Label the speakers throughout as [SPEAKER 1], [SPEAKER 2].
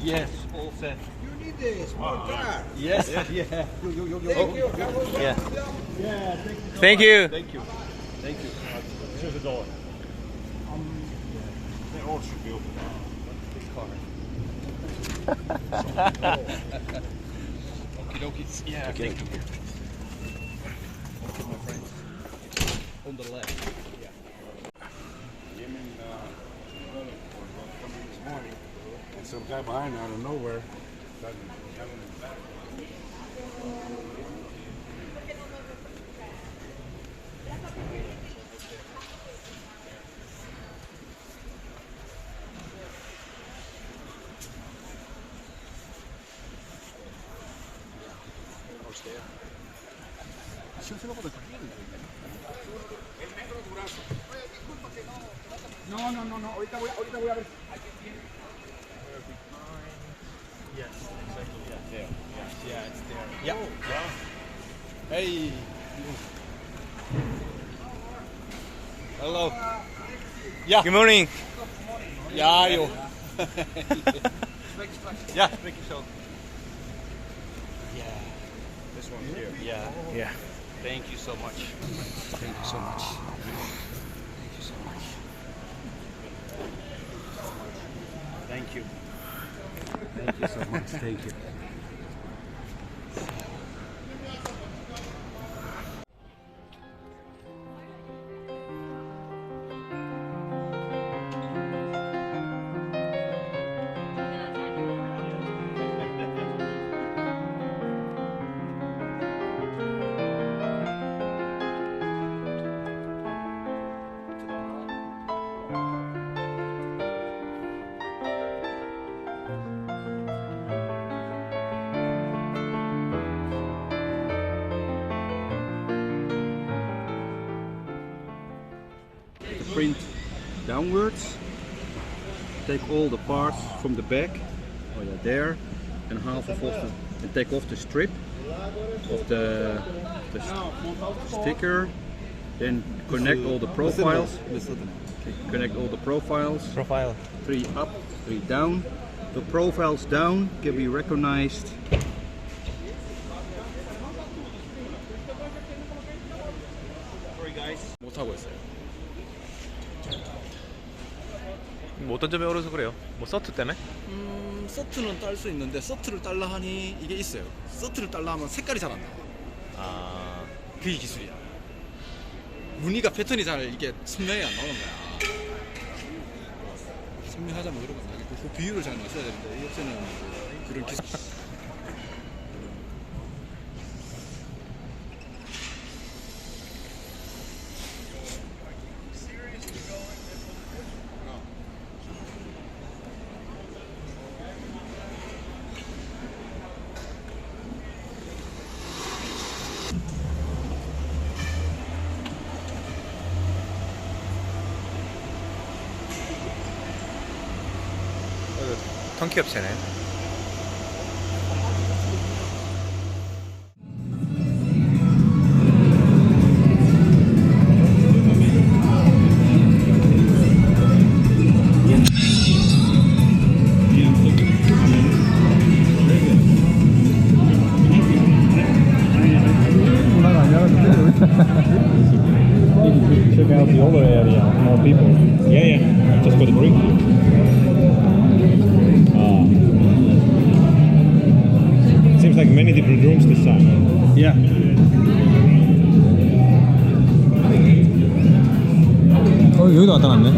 [SPEAKER 1] Yes, all set.
[SPEAKER 2] You need this more car.
[SPEAKER 1] Yes, yeah.
[SPEAKER 2] Thank you.
[SPEAKER 3] Yeah.
[SPEAKER 1] Yeah,
[SPEAKER 3] Thank you.
[SPEAKER 1] Thank you. Thank you.
[SPEAKER 4] This is the door. They all should be open.
[SPEAKER 1] Okie dokie. Yeah,
[SPEAKER 3] Okay.
[SPEAKER 1] thank you. Okay, my friend. On the left. Yeah.
[SPEAKER 4] Yemen, coming this morning, and some guy behind me out of nowhere started having his back.
[SPEAKER 2] No, ahorita voy a ver.
[SPEAKER 1] Yes, exactly. Yeah, there. Yeah, it's there. Yeah. Hey. Hello. Yeah.
[SPEAKER 3] Good morning.
[SPEAKER 1] Ja, joh. Ja, spreek je zo. Yeah.
[SPEAKER 4] This one here.
[SPEAKER 1] Yeah.
[SPEAKER 3] Yeah.
[SPEAKER 1] Thank you so much. Thank you so much. Thank you so much. Thank you. Thank you so much. Thank you. Print downwards, take all the parts from the back, oh yeah, there, and half of and take off the strip of the sticker, then connect all the profiles, connect all the profiles,
[SPEAKER 3] Profile.
[SPEAKER 1] 3 up, 3 down. The profiles down can be recognized. Sorry guys. 못 하고 있어요.
[SPEAKER 3] 뭐 어떤 점이 어려서 그래요? 뭐 서트 때문에?
[SPEAKER 5] 서트는 딸 수 있는데 서트를 딸라 하니 이게 있어요. 서트를 딸라 하면 색깔이 잘 안 나와.
[SPEAKER 3] 아,
[SPEAKER 5] 그게 기술이야. 무늬가 패턴이 잘 이게 선명히 안 나오는 거야. 선명하자면 그런 건 아니고 그 비율을 잘 맞춰야 되는데 이 업체는 그런 기술.
[SPEAKER 3] 턴키 업체네.
[SPEAKER 4] Check out the other area, more people. Yeah. Just for the drink. Seems like many different rooms this time.
[SPEAKER 1] Yeah.
[SPEAKER 3] 여기도 왔다 갔네.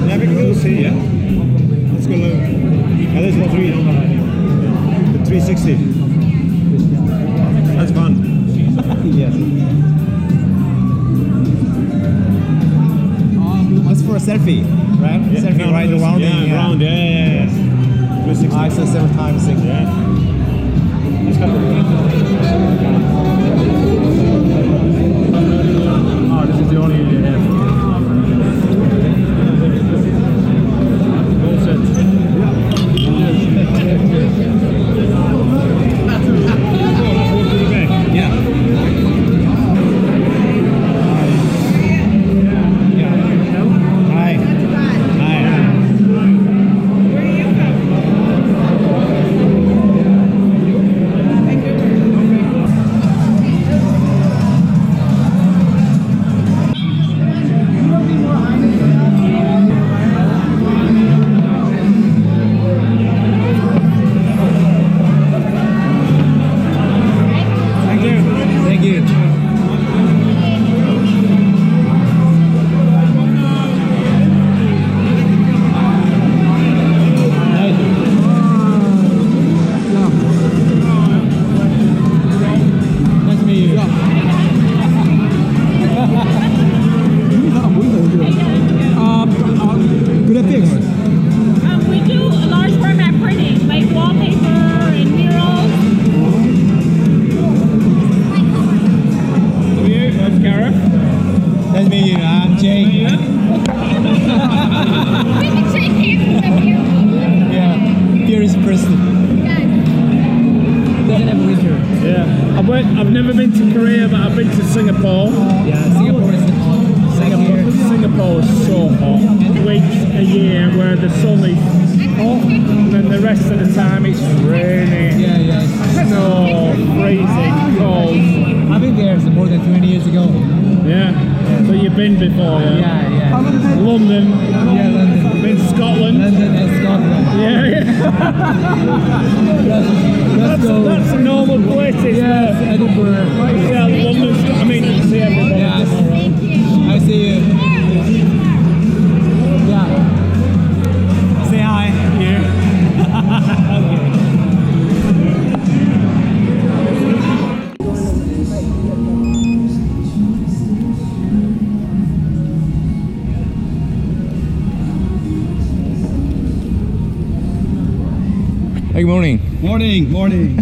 [SPEAKER 4] Yeah, we can go see, yeah. Let's go look. Yeah, there's the 360. That's fun.
[SPEAKER 3] Yes. That's for a selfie, right?
[SPEAKER 4] Yeah,
[SPEAKER 3] Selfie
[SPEAKER 4] no,
[SPEAKER 3] right around.
[SPEAKER 4] Yeah, around, yeah. 360.
[SPEAKER 3] I said 7 times 6.
[SPEAKER 4] Yeah. Just have
[SPEAKER 3] Oh, this is the only Hi.
[SPEAKER 4] been to Singapore.
[SPEAKER 6] Yeah, Singapore is hot.
[SPEAKER 4] Singapore is so hot. Weeks a year where the sun is hot, and then the rest of the time it's raining.
[SPEAKER 6] Yeah.
[SPEAKER 4] Snow, freezing, cold.
[SPEAKER 6] I've been there more than 20 years ago.
[SPEAKER 4] Yeah. So you've been before?
[SPEAKER 6] Yeah.
[SPEAKER 4] London.
[SPEAKER 6] Yeah, London.
[SPEAKER 4] Been to Scotland.
[SPEAKER 6] London and Scotland.
[SPEAKER 4] Yeah. That's normal places.
[SPEAKER 6] Yes, Edinburgh.
[SPEAKER 4] Yeah, London. I mean, you see everybody.
[SPEAKER 6] Yes. I see you. Yeah. Say hi here.
[SPEAKER 3] Good morning.
[SPEAKER 1] Morning.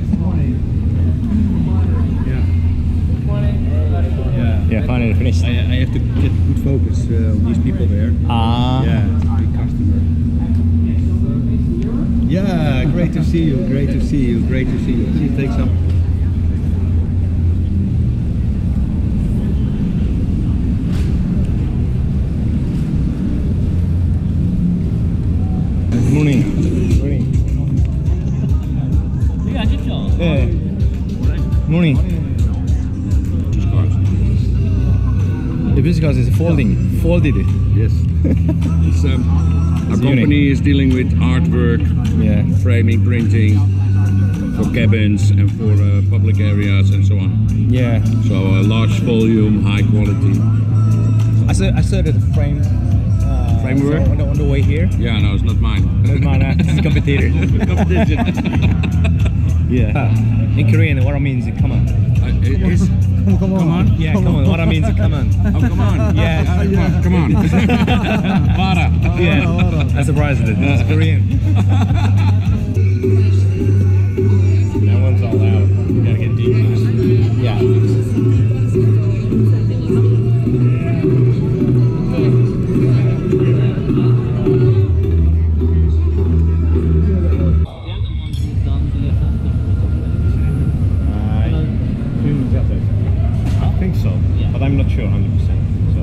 [SPEAKER 3] Yeah, finally finished.
[SPEAKER 1] I have to get good focus on these people there. Yeah, big customer. Yeah, great to see you. Please take some.
[SPEAKER 3] Good morning. Yeah. Morning. The business card is folded.
[SPEAKER 1] Yes. It's, our company is dealing with artwork, framing, printing for cabins and for public areas and so on.
[SPEAKER 3] Yeah.
[SPEAKER 1] So a large volume, high quality.
[SPEAKER 3] I saw the
[SPEAKER 1] Framework?
[SPEAKER 3] so on the way here.
[SPEAKER 1] Yeah, no, it's not mine.
[SPEAKER 3] Not mine, it's a competitor.
[SPEAKER 1] Competition.
[SPEAKER 3] Yeah. In Korean, what I mean is come on.
[SPEAKER 1] Come on.
[SPEAKER 3] Yeah, come on. What I mean is come on.
[SPEAKER 1] Oh, come on.
[SPEAKER 3] Yeah.
[SPEAKER 1] Come on. Vara.
[SPEAKER 3] Yeah. I'm surprised that it's Korean. That one's all out. You gotta get deep. Yeah. I think so, but I'm not sure 100%. So.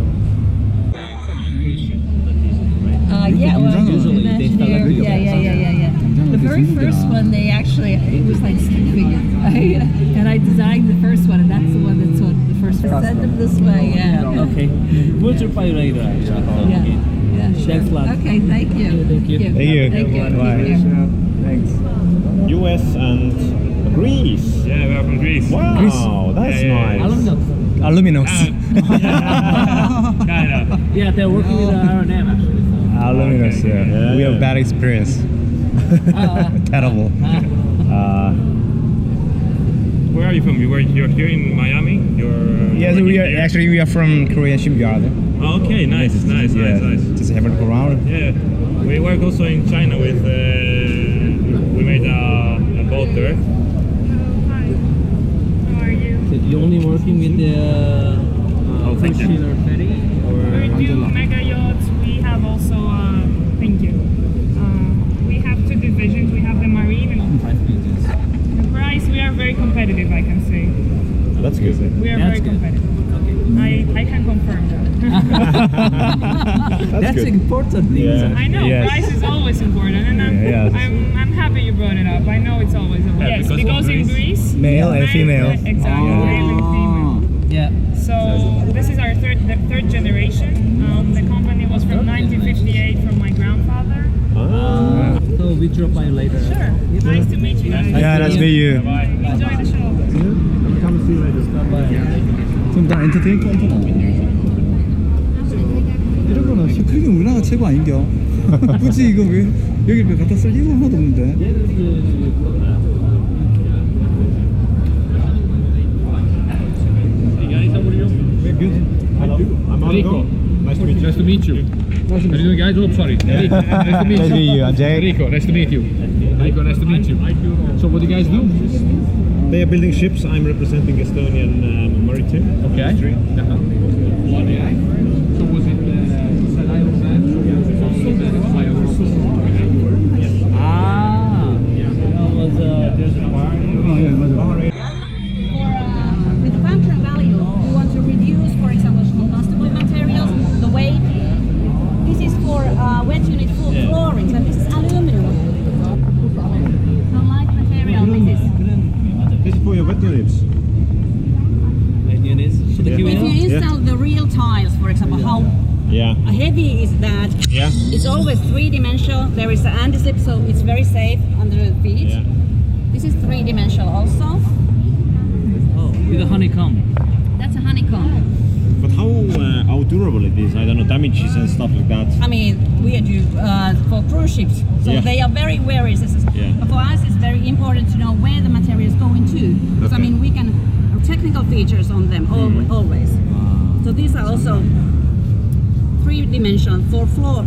[SPEAKER 7] Yeah, well,
[SPEAKER 6] Usually they start like video.
[SPEAKER 7] yeah. The very first one, they actually, it was like stick figure, and I designed the first one, and that's the one that's on the first one. Send them this way, yeah.
[SPEAKER 6] Okay. We'll reply later.
[SPEAKER 7] Yeah, sure.
[SPEAKER 6] Thanks a lot.
[SPEAKER 7] Okay, thank you.
[SPEAKER 6] Thank you.
[SPEAKER 3] Thank you.
[SPEAKER 7] Thank you.
[SPEAKER 3] Bye.
[SPEAKER 4] Thanks. US and Greece.
[SPEAKER 3] Yeah, we are from Greece.
[SPEAKER 4] Wow, that's nice.
[SPEAKER 6] Aluminous.
[SPEAKER 3] Kind of.
[SPEAKER 6] Yeah, they're working with R&M actually.
[SPEAKER 3] Aluminous,
[SPEAKER 4] Yeah,
[SPEAKER 3] we have
[SPEAKER 4] yeah.
[SPEAKER 3] bad experience. Terrible.
[SPEAKER 8] Where are you from? You're here in Miami?
[SPEAKER 3] Yes, we are from Korean shipyard.
[SPEAKER 8] Oh, okay, nice.
[SPEAKER 3] Just have a look around.
[SPEAKER 8] Yeah, we work also in China with. We made a boat there.
[SPEAKER 6] You're only working with the
[SPEAKER 8] thank you.
[SPEAKER 6] or ferry?
[SPEAKER 9] We do mega yachts. We have also, thank you. We have two divisions. We have the marine and the price. We are very competitive, I can say.
[SPEAKER 4] That's good.
[SPEAKER 9] We are
[SPEAKER 6] That's
[SPEAKER 9] very
[SPEAKER 6] good.
[SPEAKER 9] competitive. I can confirm that.
[SPEAKER 6] That's
[SPEAKER 4] good.
[SPEAKER 6] important thing.
[SPEAKER 4] Yeah.
[SPEAKER 9] I know
[SPEAKER 3] Yes.
[SPEAKER 9] price is always important, and I'm happy you brought it up. I know it's always a yes because in Greece,
[SPEAKER 3] Male and female.
[SPEAKER 9] exactly, male and female.
[SPEAKER 6] Yeah.
[SPEAKER 9] So this is our third generation. The company was from 1958 from my grandfather.
[SPEAKER 6] So we drop by later.
[SPEAKER 9] Sure. Nice to meet you guys.
[SPEAKER 3] Yeah, nice to meet you.
[SPEAKER 9] Enjoy the show.
[SPEAKER 5] 그럼 나 엔터테인먼트나 이런 거는 슈크림 우리나라가 최고 아닌겨. 굳이 이거 왜 여기 갖다 쓸 이유가 하나도 없는데.
[SPEAKER 8] Enrico. Nice to meet you. How are you doing, guys? Oh, sorry. Enrico, nice to meet
[SPEAKER 3] Nice to meet you, Jay.
[SPEAKER 8] Enrico, nice to meet you. Enrico, nice to meet you. So what do you guys do?
[SPEAKER 4] They are building ships. I'm representing Estonian maritime industry.
[SPEAKER 8] So was it
[SPEAKER 7] With Fountain Valley, we want It's always three-dimensional. There is an anti-slip, so it's very safe under the feet.
[SPEAKER 3] Yeah.
[SPEAKER 7] This is three-dimensional also.
[SPEAKER 6] Oh, with a honeycomb.
[SPEAKER 7] That's a honeycomb.
[SPEAKER 3] But how durable it is? I don't know, damages and stuff like that.
[SPEAKER 7] I mean, we do for cruise ships, so
[SPEAKER 3] Yeah.
[SPEAKER 7] they are very wary.
[SPEAKER 3] Yeah.
[SPEAKER 7] But for us, it's very important to know where the material is going to. Because I
[SPEAKER 3] Okay.
[SPEAKER 7] mean, we can technical features on them always. So these are also three-dimensional for floor.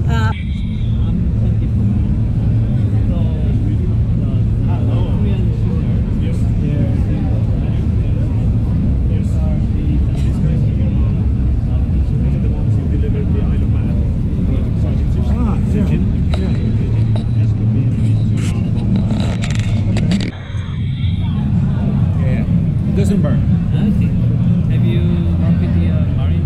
[SPEAKER 3] Doesn't burn.
[SPEAKER 6] Okay. Have you worked with the marine?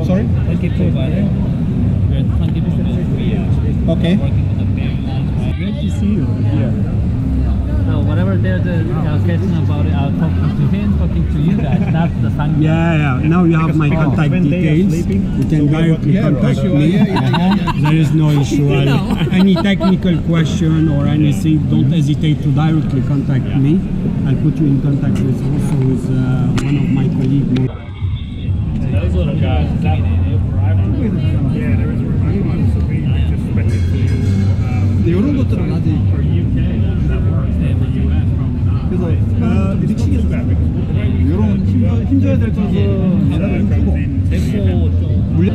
[SPEAKER 3] Sorry? Okay.
[SPEAKER 6] Great to see you here. So whatever there's a question about it, I'll talk to him, talking to you guys, not the sun.
[SPEAKER 10] Yeah. Now you have my contact details. You can directly contact me. There is no issue. Any technical question or anything, don't hesitate to directly contact me. I'll put you in contact with one of my colleagues.
[SPEAKER 8] Those little guys, is that yeah, there is a revival, so we just spent it to
[SPEAKER 5] 이런 것들은 아직
[SPEAKER 8] for UK, that works, for US probably not.
[SPEAKER 5] 그래서 미치겠어. 이런 힘줘야 될 것은 나는 힘주고 물려.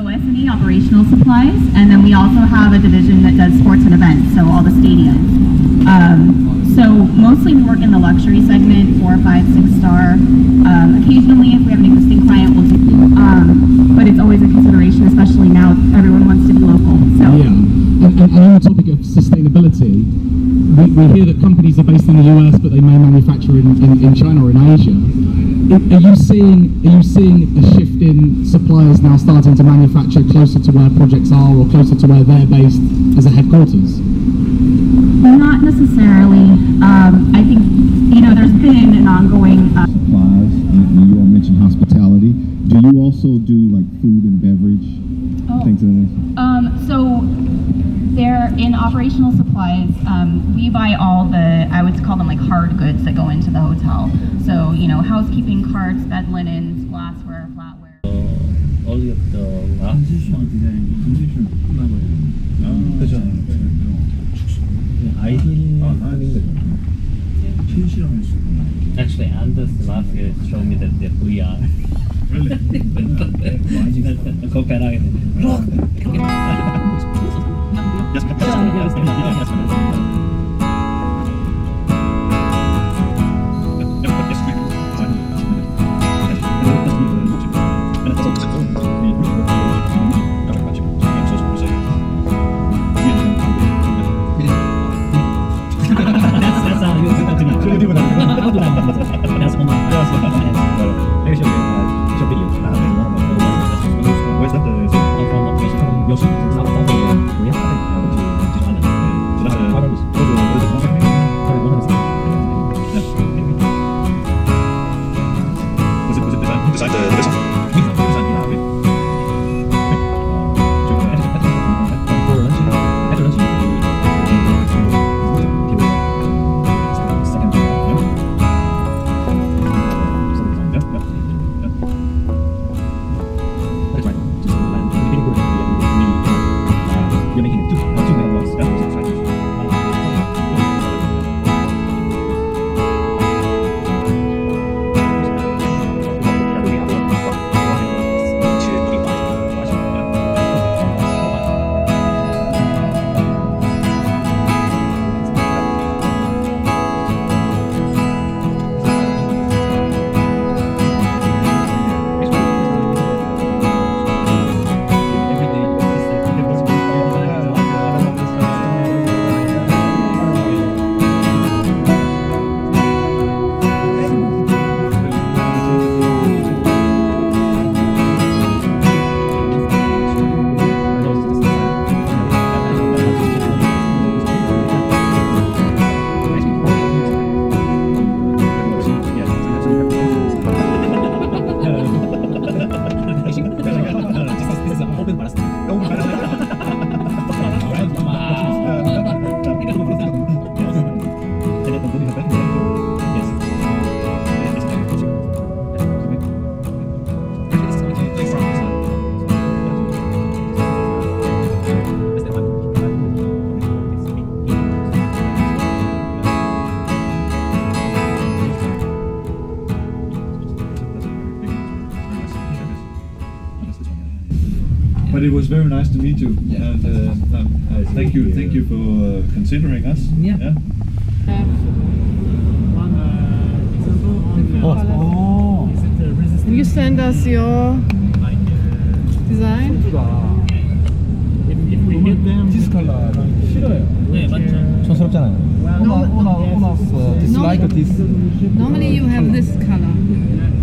[SPEAKER 11] OS&E, operational supplies, and then we also have a division that does sports and events, so all the stadiums. So mostly we work in the luxury segment, 4, 5, 6 star. Occasionally, if we have an existing client, we'll do, but it's always a consideration, especially now everyone wants to be local. So.
[SPEAKER 12] Yeah, and on the topic of sustainability, we hear that companies are based in the US, but they may manufacture in China or in Asia. Are you seeing a shift in suppliers now starting to manufacture closer to where projects are or closer to where they're based as a headquarters?
[SPEAKER 11] Not necessarily. I think, there's been an ongoing...
[SPEAKER 13] Supplies, you all mentioned hospitality. Do you also do like food and beverage? Things of that nature?
[SPEAKER 11] So they're in operational supplies. We buy all the, I would call them like hard goods that go into the hotel. So, housekeeping carts, bed linens, glassware, flatware.
[SPEAKER 6] Only of the last month. Actually, Anders last year showed me that we are. Really?
[SPEAKER 13] Where's that?
[SPEAKER 14] But it was very nice to meet you, and thank you for considering us.
[SPEAKER 6] Yeah.
[SPEAKER 9] Can you send us your design?
[SPEAKER 8] If we meet them, this color.
[SPEAKER 6] 네, 맞죠.
[SPEAKER 3] 촌스럽잖아요.
[SPEAKER 9] Dislike this. Normally you have this color.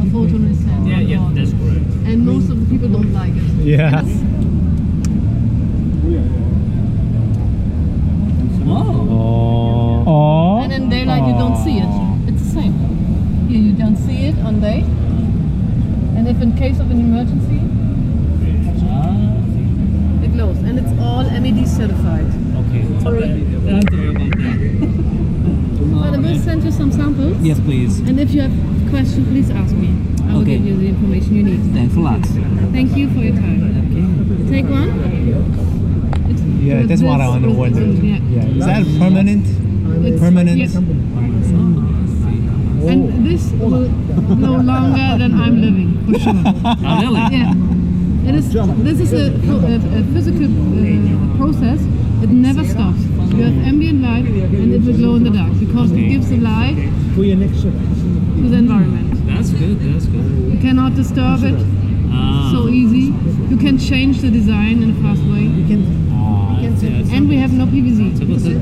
[SPEAKER 9] A photo is
[SPEAKER 6] Yeah, that's correct.
[SPEAKER 9] and most of the people don't like it.
[SPEAKER 3] Yeah.
[SPEAKER 6] Oh.
[SPEAKER 9] And then they like you don't see it. It's the same. Here you don't see it on day. And if in case of an emergency, it glows. And it's all MED certified.
[SPEAKER 6] Okay.
[SPEAKER 9] But I will send you some samples.
[SPEAKER 6] Yes, please.
[SPEAKER 9] And if you have questions, please ask me. I will
[SPEAKER 6] Okay.
[SPEAKER 9] give you the information you need.
[SPEAKER 6] Thanks a lot.
[SPEAKER 9] Thank you for your time.
[SPEAKER 6] Okay.
[SPEAKER 9] Take one.
[SPEAKER 3] Yeah, that's what I wonder.
[SPEAKER 9] Yeah.
[SPEAKER 3] Is that permanent?
[SPEAKER 9] It's-
[SPEAKER 3] Permanent?
[SPEAKER 9] yes. And this will no longer than I'm living, for sure.
[SPEAKER 6] Oh, really?
[SPEAKER 9] Yeah. It is. This is a physical process. It never stops. You have ambient light, and it will glow in the dark because it gives the light to the environment.
[SPEAKER 6] That's good. That's good.
[SPEAKER 9] You cannot disturb it so easy. You can change the design in a fast way. And we have no PVC.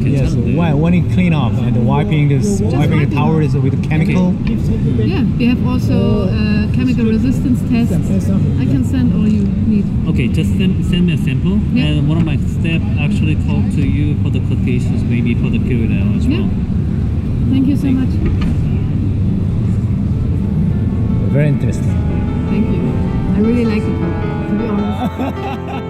[SPEAKER 3] Yes. When you clean up and wiping the towers with chemical.
[SPEAKER 9] Yeah, we have also chemical resistance tests. I can send all you need.
[SPEAKER 6] Okay, just send me a sample,
[SPEAKER 9] Yeah.
[SPEAKER 6] and one of my staff actually called to you for the quotations, maybe for the Q&A as well.
[SPEAKER 9] Yeah. Thank you so much.
[SPEAKER 3] Very interesting.
[SPEAKER 9] Thank you. I really like it, to be honest.